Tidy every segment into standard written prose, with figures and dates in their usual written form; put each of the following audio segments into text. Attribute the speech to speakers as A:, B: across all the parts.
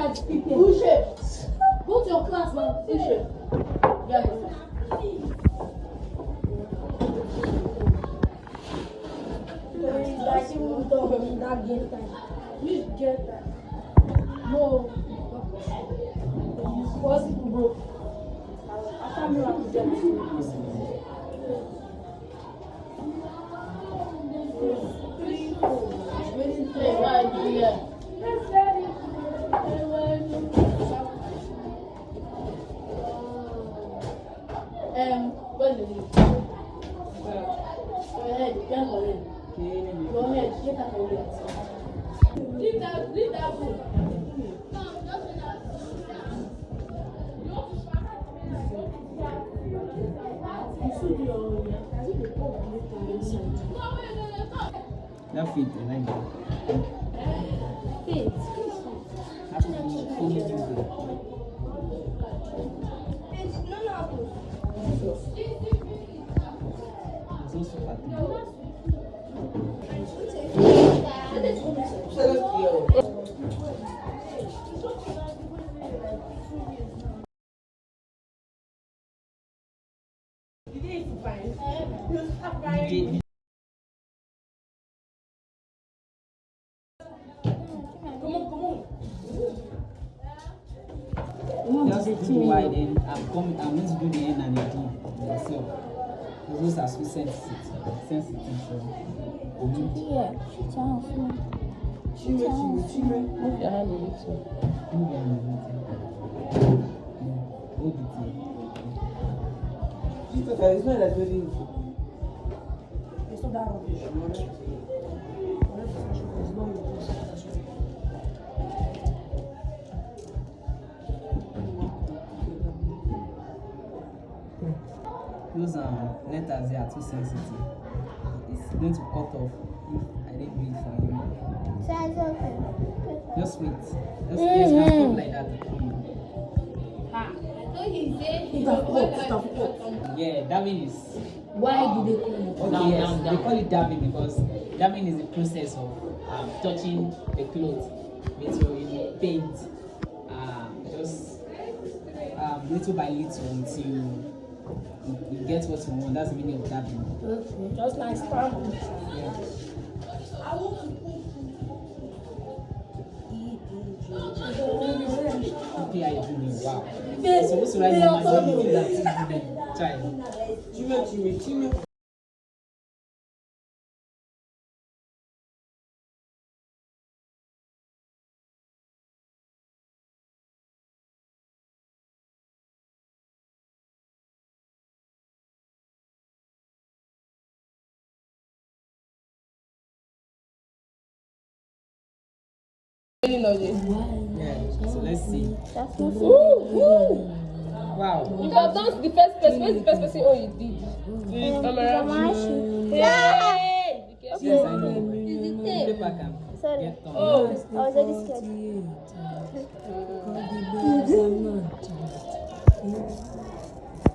A: Push it. Go to your class, man. Push it. Yeah. You get that. No. What's it, bro? I can't be like that. Right here. What's the name? Go ahead, get for it. Go ahead, get that for it. Leave that book.
B: That fit, I like that.
C: Fit.
B: That's what you do.
C: It's no.
B: It's also fat. Just do the wide end. I'm going to do the end and the D myself. Those are so sensitive. So.
C: Yeah.
A: Move your hand in it too.
B: Move your hand. Hold it here.
D: It's not like very easy.
A: It's not that rubbish.
B: Those letters they are too sensitive. It's going to cut off if I didn't do it for you. Just wait. Just stop like that. Yeah, dabbing is.
A: Why do they call it?
B: Okay, yes, they call it dabbing because dabbing is the process of touching the clothes with your paint, just little by little until you get what you want. That's the meaning of dabbing.
A: Okay. Just like sparkles.
B: Yeah. Okay, I do. Wow. You're supposed to write the machine that child.
D: Chime.
B: Yeah. So let's see.
C: That's not
B: Wow.
A: You have done the first person. Where's the first person? Oh, you did. Hey!
B: Yes, I know. Paper can
C: Sorry.
B: get done.
C: I was already scared.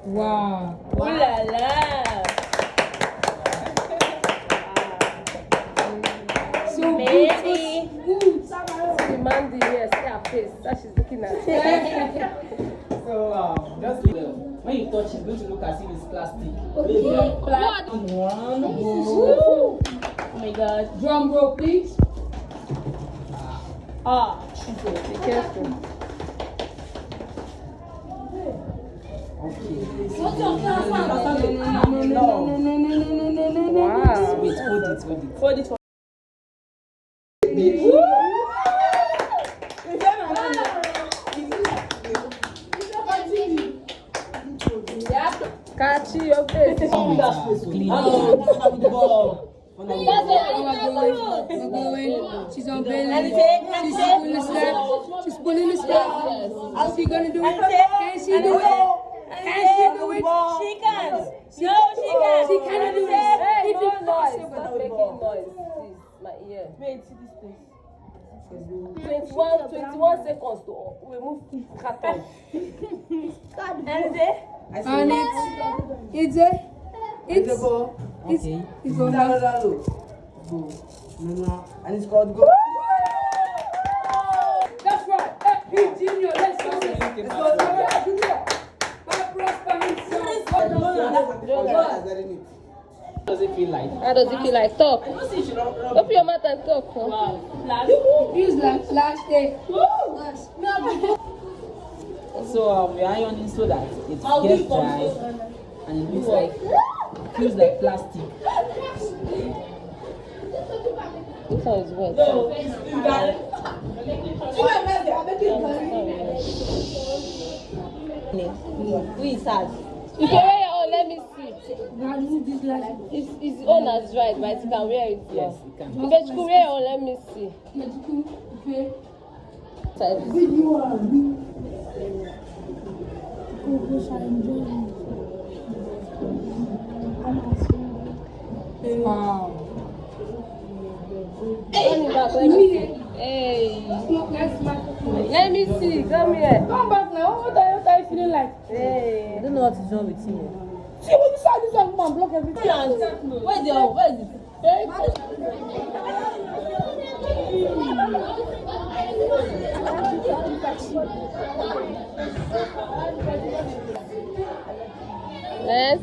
A: Wow. Ooh la la. So
C: Baby.
A: Mandy, yes, see her face. That she's looking at.
B: So just leave it. When you touch it, it's going to look as if it's plastic.
A: Okay.
B: One.
A: Oh my God. Drum roll, please. Be careful.
B: Okay.
A: No. Wow.
B: Wait, hold it.
A: Hold it for catch your face.
B: Clean.
E: She's on belly. She's pulling the strap. How's she gonna do it? Can she do it? Can she do it?
C: She can.
E: She cannot do it.
A: Hey, no noise. Stop making noise. Please, my ear.
C: Wait, see this place.
A: 21 seconds to remove carton.
C: And there?
E: On it. It's a. It's
D: go.
B: Okay.
E: It's going
D: Go. And it's called go.
E: That's right.
B: came
E: Let's
B: out.
E: go. God prosper himself.
B: How does it feel like?
C: How does it feel like? Talk. Open your mouth and talk.
E: Use like last day.
B: So we're ironing so that it gets dry and it looks like, it feels like plastic.
C: This one is wet. Who is sad? You can wear your own, let me see. His own as right, but you can wear it.
B: Yes, you can.
C: You can wear your own, let me see. Hey, let me see. Come here.
E: Come back now. What are you feeling like?
C: Hey, I don't know what is wrong with you.
E: See, when you start this one, come on, block everything.
C: Where's it? Yes.